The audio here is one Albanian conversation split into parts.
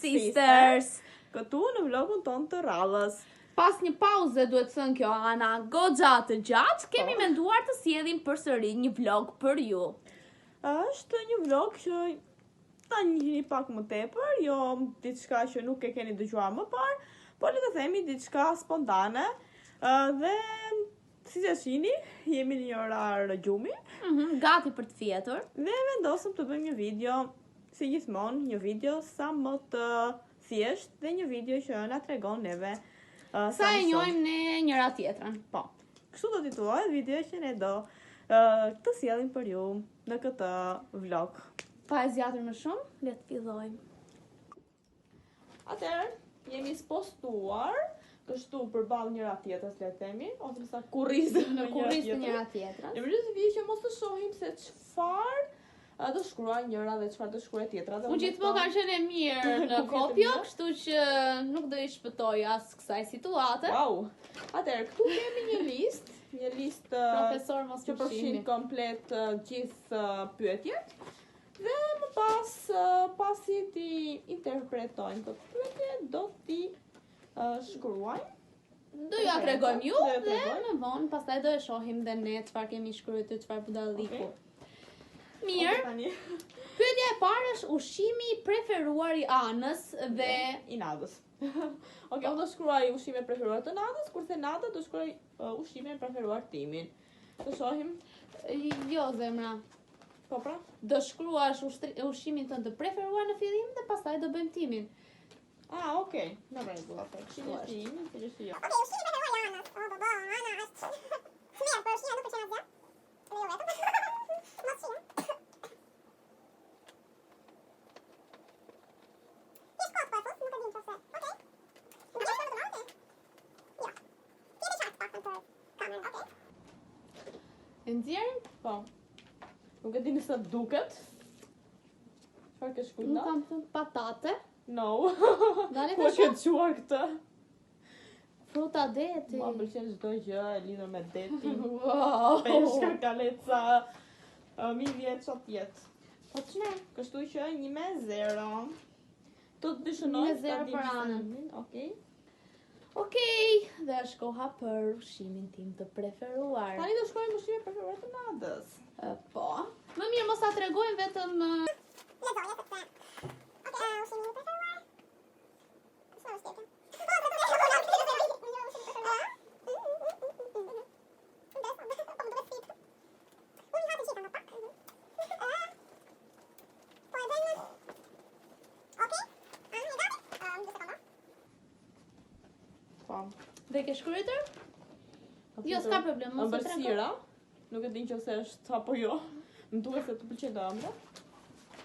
Sisters. Këtu në vlogun ton të radhës. Pas një pauze duhet të thënë kjo Ana goxha të gjatë, kemi menduar të sjellim përsëri një vlog për ju. Është një vlog që ta njihni pak më tepër, jo diçka që nuk e keni dëgjuar më parë, por le të themi diçka spontane. Dhe si që shihni, jemi në një orar gjumi. Gati për të fjetur. Dhe vendosëm të bëjmë një video, si gjithmonë, një video sa më të thjesht dhe një video që na tregon neve Sa e njohim ne njëra tjetrën. Po. Kështu do titulohet video që ne do të sjellim për ju në këtë vlog. Pa e zgjatur më shumë, le të fillojmë. Atëherë, jemi spostuar kështu përballë njëra tjetrës, le të themi, ose sa kurrizë Në kurrizë të njëra tjetrën. Ne vjen të vijë që mos të shohim se çfarë do shkruaj njëra dhe çfarë do shkruaj tjetra. Unë gjithmonë kam qenë e mirë në kopjo, kështu që nuk do i shpëtoj as kësaj situate. Wow. Atëherë, këtu kemi një listë Profesor mos që më përfshin shihni. komplet gjithë pyetjet. Dhe më pas, pasi ti interpretojnë këtë pyetje, do ti shkruajnë. Do ja tregojmë ju Do ja dhe tregojmë. më vonë pastaj do e shohim dhe ne çfarë kemi shkruar, çfarë budalliku. Okay. Mirë. Tani Pyetja e parë është ushqimi i preferuar i Anës dhe i Nadës. Okej, unë do shkruaj ushqimin e preferuar të Nadës, kurse Nada do shkruaj ushqimin e preferuar timin. Do shohim. jo zemra. Po pra? Do shkruash ushqimin tënd të preferuar në fillim dhe pastaj do bëjmë timin. Okej. Në rregull, atë. Ushqimi i timin, si që jo. Okej, ushqimi preferuar i Anës. O, baba, Ana është fëmijë, por ushqimia nuk pëlqen asgjë. Dhe jo vetëm. Mos shihni. Ti shkot për fut, nuk e dim pse. Okej. Nuk e shkot të okej. Jo. Ti e çat pak për kamerën, okej. E nxjerrim? Po. Nuk e di nëse duket. Çfarë ke shkruar? Nuk kam thënë patate. No. Dale Ku të e ke shoh. dëgjuar këtë? Fruta deti. Mua pëlqen çdo gjë e lidhur me detin. Wow. Peshka, kaleca, mi vjetë që tjetë. Po ç'ne? Kështu që 1-0. Të të dëshënoj 1-0 për Anën. Okej. Okej, dhe është koha për ushqimin tim të preferuar. Tani do shkojmë ushqimin preferuar të Nadës. Po. Më mirë mos ta tregojmë vetëm Lexoje sepse. Okej, ushqimi i preferuar. Sa është kjo? Po, Po. dhe ke shkruar? Jo, s'ka problem, mos e tregoj. Ëmbëlsira. Nuk e di nëse është apo jo. Më duket se të pëlqen të ëmbra.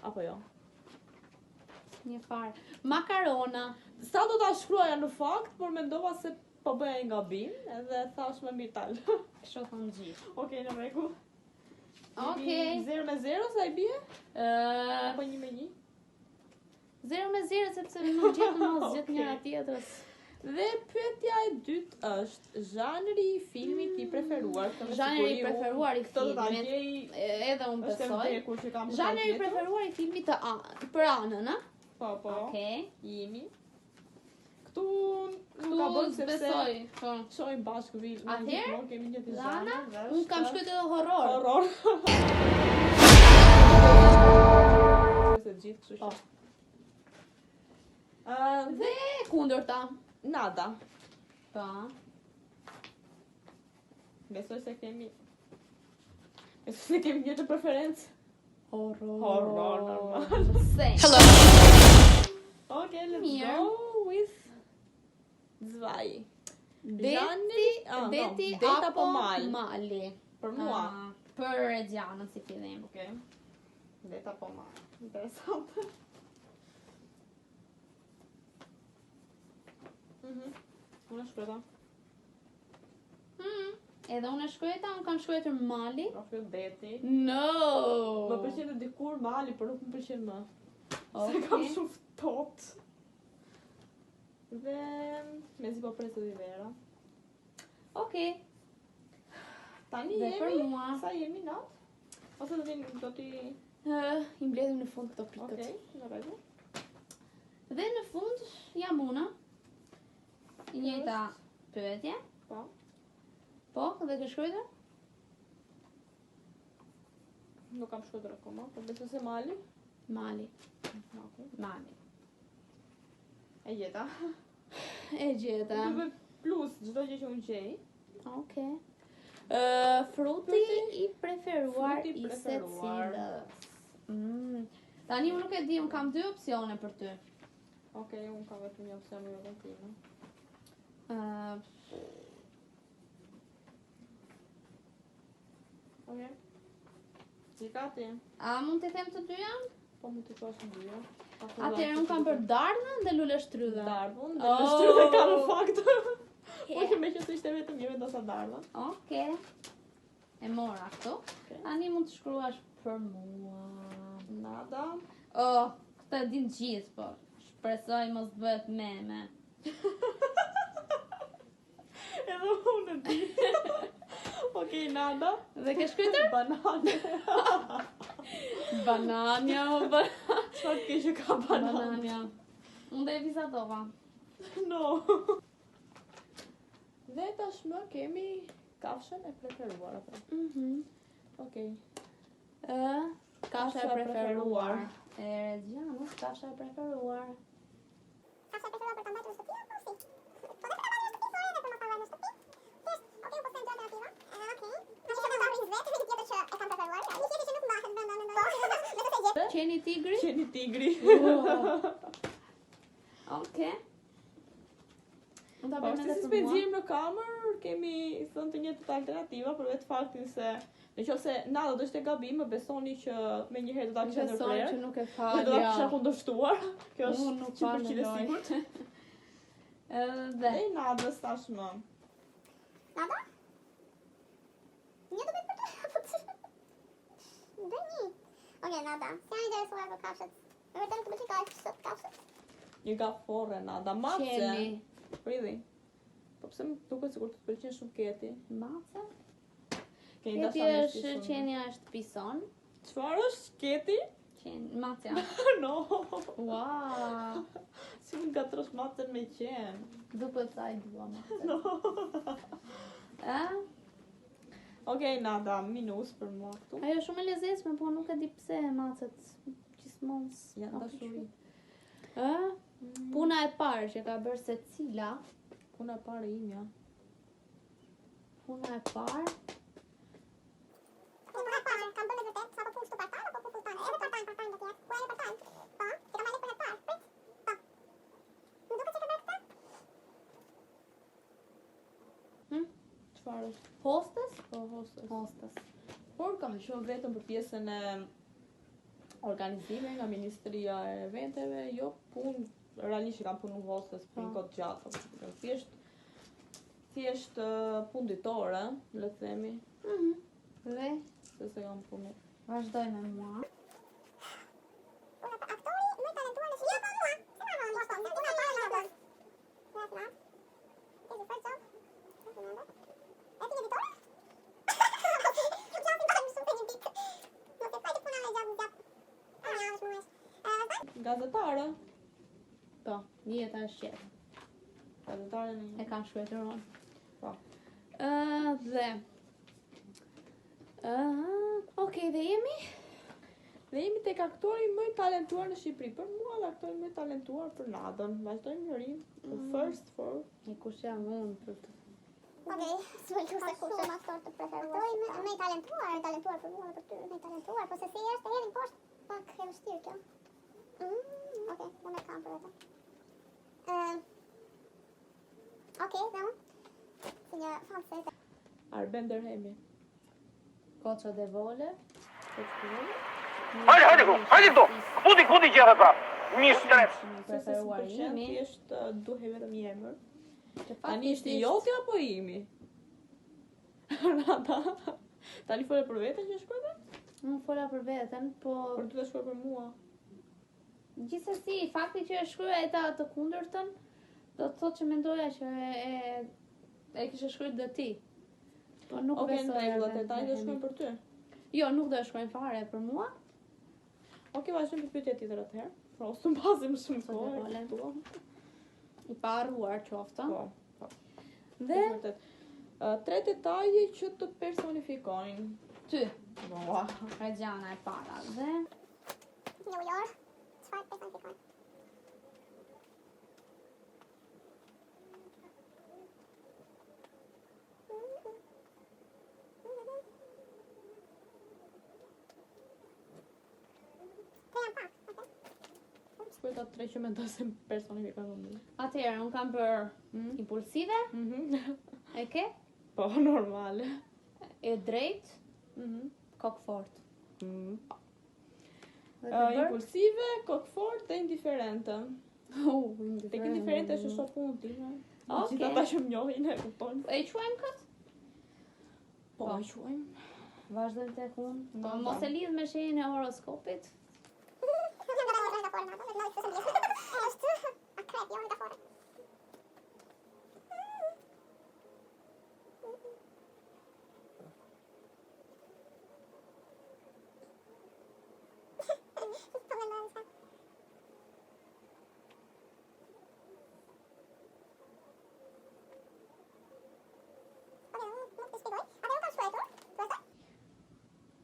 Apo jo. Një farë. Makarona. Sa do ta shkruaja në fakt, por mendova se po bëja një gabim, edhe thash më mirë tal. Kështu thonë gjithë. Okej, në rregull. Okej. 0-0 sa i bie? Apo 1-1? 0-0 sepse nuk gjetëm mos gjet njëra tjetrës. Dhe pyetja e dytë është zhanri i filmit i preferuar. Zhanri i preferuar i Këtë do ta filmit. gjej, Edhe unë është e besoj. vdekur që kam Zhanri i gjetur. preferuar i filmit për Anën, a? Po, po. Okej. Jemi. Këtu Tu nuk ka bën sepse besoj. Po. shohim bashkë film. Atëherë, Gjithmonë kemi një të Lana, zhanër. unë kam shkruar edhe horror. horror. Se gjithë kështu Po. që. Dhe Dhe kundërta. Nada. Po. Besoj se kemi një të preferencë. Horror. Horror, normal. Hello. Okay, let's Mirë. go with Zwei. Deti, deti apo mal? mali. Për mua. Për Regjanën si fillim. Okej. Det apo mal. Interesant. Unë shkrueta. Edhe unë e shkruajta, unë kam shkruar mali. Profil deti. No. Më pëlqen edhe dikur mali, por nuk më pëlqen më. Se Okej. kam shumë ftohtë. Dhe mezi po pres edhe vera. Okej. Tani Dhe për jemi, mua. sa jemi natë? Ose do t'i... I mbledhim në fund këto pikët. Okej, në rregull. Dhe në fund jam unë. I njëjta pyetje. Po. Po, dhe ke shkruar? Nuk kam shkruar akoma, po besoj se Mali. Mali. Okej. Mali. E gjeta. E gjeta. Duhet plus çdo gjë që unë gjej. Okej. Fruti i preferuar Fruti i preferuar. secilës. Tani unë nuk e di, unë kam 2 opsione për ty. Okej, unë kam vetëm një opsion në vetëm time. Okej. Si ka ti? A mund të them të dyja? Po mund të thosh në dyja. Atëherë unë kam për dardhën dhe lule shtrydhe. Dardhën, dhe Oh. në shtrydhe ka në fakt. Po që me që të ishte vetëm një vendosa dardhën. Okej. E mora këtu. Okej. Tani mund të shkruash për mua. Nada. Oh, këtë e din gjithë, po. Shpresoj mos bëhet meme. Edhe unë e di. Okej, nada. Dhe ke shkruar? Banane. Banania, Çfarë ke që ka banane? banania. Unë dhe e vizatova. No. Dhe tashmë kemi kafshën e preferuar apo? Okej. Kafsha e preferuar. E Regjanës, kafsha e preferuar. Kafsha e preferuar për ta mbajtur në shtëpi apo si? Po dhe për ta mbajtur në shtëpi, po edhe për mos ta mbajtur në shtëpi. Thjesht, okej, po them alternativa. Okej. Në që do të vetë, një tjetër që e kam preferuar. Një tjetër që nuk mbahet brenda mendoj. Me të gjë. Qeni tigri? Qeni tigri. Okej. Unë ta Po, bëjmë si edhe për mua. spenzim në kamër, kemi thënë të njëjtat alternativa për vetë faktin se nëse nada do ishte gabim, më besoni që me njëherë do ta kisha Besoj ndërprer. që nuk e Dhe do ta kisha falja. kundërshtuar. Kjo është Unë nuk falë 100% e sigurt. Dhe E nadës tashmë. Nada? Një do bëj për ty. Dhe një. Okej, nada. Si janë interesuar për kafshët? Me vërtet nuk të pëlqej kafshët. Një gafore nada. Mace. qeni. Really? Po pse më duket sikur të pëlqen shumë keti? Mace? Keni Keti dashamirësi është shumë. qenja është pison. Çfarë është keti? Qeni, macja. No. Wow. Si mund gatrosh macën me qen? Duket sa i dua mace. No. A? Okej, nada, minus për mua këtu. Ajo është shumë e lezetshme, po nuk e di pse macet gjithmonë Janë dashuri. Ë? Puna e parë që ka bërë secila, Puna e parë imja. puna e parë, Po e parë, kam bërë vërtet, sa po punë këtu partan apo punë partan? Edhe partan do të jetë. Po edhe partan. Po, ti kam marrë për e parë. Prit. Po. Më duket se ke bërë këtë? Çfarë është? hostess? Po, hostess. Hostess. Por kam qenë vetëm për pjesën e organizime nga Ministria e Eventeve, jo punë, realisht kam punu hostess për një kohë të gjatë, apo thjesht punë ditore, le të themi, Dhe se kam punu. vazhdoj me mua. Puna për aktori më talentuar në shqip. Jo, po mua. Se ma vonë. Po, puna e parë nadës. Puna e parë. Is the first job? E ti editore? Gjapi bajmë shumë një bit. Nuk e fajtë puna me gjap. A, ja, është muesh. Gazetare. Po, një jetë është qetë. Gazetare në E një. kam shkruar unë. Po. Dhe okej, dhe jemi? Dhe jemi tek aktori më i talentuar në Shqipëri. Për mua dhe aktori më i talentuar për Nadën. Vazhdojmë në rim. First for E kush jam unë për të... Okej, s'më lu se kush është aktor të preferuar. Aktori më i talentuar për mua dhe për ty. Më i talentuar, po se si është e hedhin poshtë, pak e vështirë kjo. Okej, unë e kam për vetë. Okej, dhe unë? Si një falset. Arben Derhemi. Koça dhe vole. Hajde, hajde, hajde këtu. Kudi gjera ta. Mi shtret. Se se si përqen, thjesht duhe vetëm një emër. Që Tani ishte joti apo imi? Nada. Tani fole për veten që shkruajte? Unë fola për veten, po Por ty të shkruaj për mua. gjithsesi fakti që e shkruaj ta të kundërtën do të thotë që mendoja që e kishe shkruar dhe ti. Po nuk Okej, në besoj. rregull, atë tani do shkruajmë për ty. Jo, nuk do e shkruajmë fare për mua. Okej, vazhdojmë për pyetja tjetër atëherë. Frostën pasi më shumë Sot e kohë. vole. Këtu. I pa arruar qofta. Po. Dhe Vërtet. Tre detaje që të personifikojnë. ty, Po. Reggiana e para. Dhe New York. Çfarë personifikon? Këta tre që mendoj se personifikojnë më mirë. atëherë, unë kam bërë impulsive, e ke? Po, normale. E drejt, kokfort. Mm. Dhe të bërë? Impulsive, kokfort dhe indiferente. Tek indiferente është shoku punë time. Okej. Gjithë ata që më njohin e kuptojnë. E quajmë këtë? Po, Po. e quajmë. Vazhdojmë tek unë. Po, Po, mos e lidh me shenjën e horoskopit.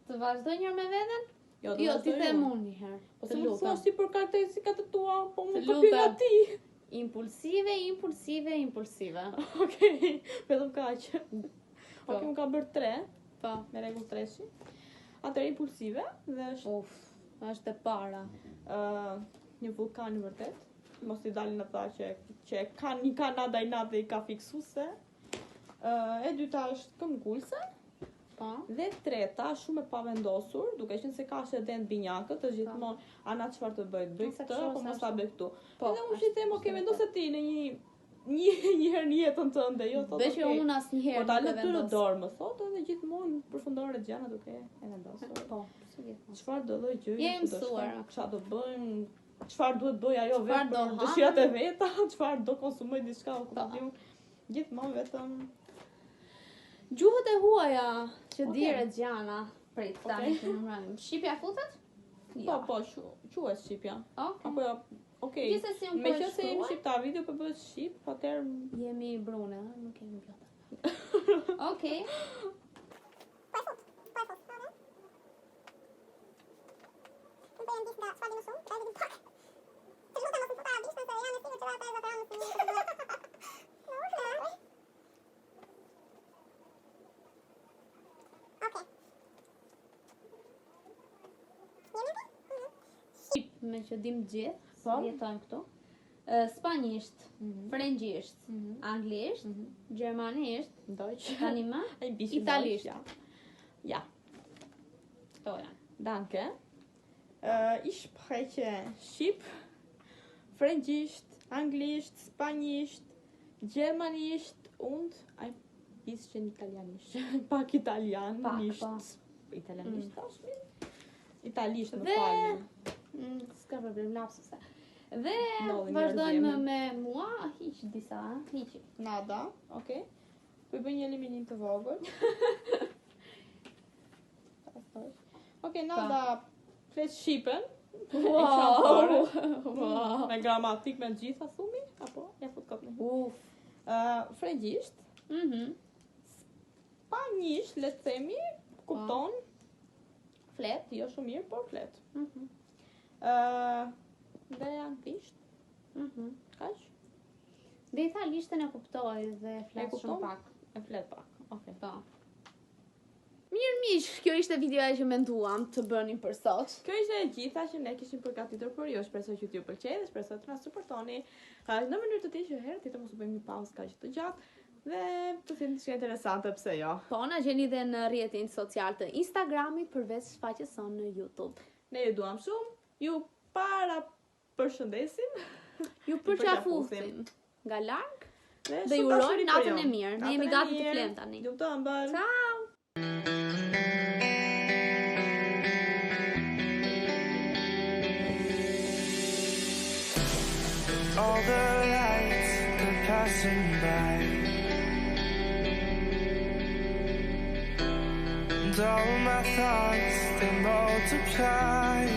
Të vazhdoj njërë me veten? Jo, Jo, ti them unë një herë. Po Të se më lutem. thua si për karakteristikat e tua, po më Të kopje nga lutem. ti. Impulsive, impulsive, impulsive. Okej, vetëm kaq. Po. Okej, më ka bërë 3, Po. me rregull 3-shi. Atëherë impulsive dhe është Uf, është e para. një vulkan vërtet. Mos i dalin ata që kanë një Kanada i natë dhe i ka fiksuese. E dyta është këmbgulse. Po. Dhe treta, shumë e pavendosur, duke qenë se ka shëdent binjakët, është gjithmonë ana çfarë të bëj, bëj Ose këtë, kështu, po ose mos ta ashtu. bëj këtu. Po, Edhe unë ashtu, që them, ashtu okay, e vendose ti në një herë në jetën tënde, jo thotë. Veç që okay. unë asnjëherë Po ta nuk lë e ty në vendos. dorë, më thotë, edhe gjithmonë përfundon Reggiana duke e vendosur. Po, si gjithmonë. Çfarë do lloj gjëje? Je mësuar. Çfarë do bëjmë? Çfarë duhet bëj ajo Çfarë vetë do për ha? dëshirat e veta, çfarë do konsumoj diçka o Po. kuptim. Gjithmonë vetëm Gjuhët e huaja që di Okej. Reggiana, prit tani Okej. që numërojmë. Shqipja futet? po quhet shqipja. Okej. Apo jo, okay. Gjithsesi unë Me po e që se jemi shkruaj. shqiptar, video po bëhet shqip, atëherë Jemi brune, ëh, nuk kemi bjota. Okej. Shqip, me që dim gjithë, Po. jetojmë këtu. Spanjisht, frëngjisht, anglisht, gjermanisht, Deutsch. tani më, Ein bisschen Italisht. Deutsch, ja. këto janë. Danke. Ich spreche Shqip, Fränkisch, Anglisch, Spanisch, Germanisch und ein bisschen Italienisch. Pak Italianisch. Pak, Italianisch tash mi? Italisht më Dhe- falni. S'ka problem, lapsuse. Dhe Ndodhi një vazhdojmë rëzjeme. me mua, hiq disa, hiqi. Nada, okay. Po i bëj një eliminim të vogël. Okej, nada flet Shqipen. Wow! Me gramatik me gjitha thumi, apo ja fut kot në. Uf. Frëngjisht, spanjisht, le të themi, kupton, flet, jo shumë mirë, por flet. Dhe anglisht, kaq, Dhe italishtën e kuptoj dhe flet kupton? shumë pak. e flet pak. Okej. Po. Mirë miq, kjo ishte videoja që menduam të bënim për sot. Kjo ishte e gjitha që ne kishim përgatitur për ju. Shpresoj që t'ju pëlqej dhe shpresoj të na suportoni në mënyrë të tillë që herë tjetër mos u bëjmë një pauzë kaq të gjatë dhe të thënë diçka interesante, pse jo. Po, na gjeni dhe në rrjetin social të Instagramit përveç faqes sonë në YouTube. Ne ju duam shumë, ju para përshëndesim Ju përqafusim nga larg dhe dhe ju shumë urojmë dashuri për natën ju. e mirë. Ne jemi Natën e gati të mirë. flem tani. Ju të ëmbël. Ciao! All the lights are passing by, and all my thoughts they multiply.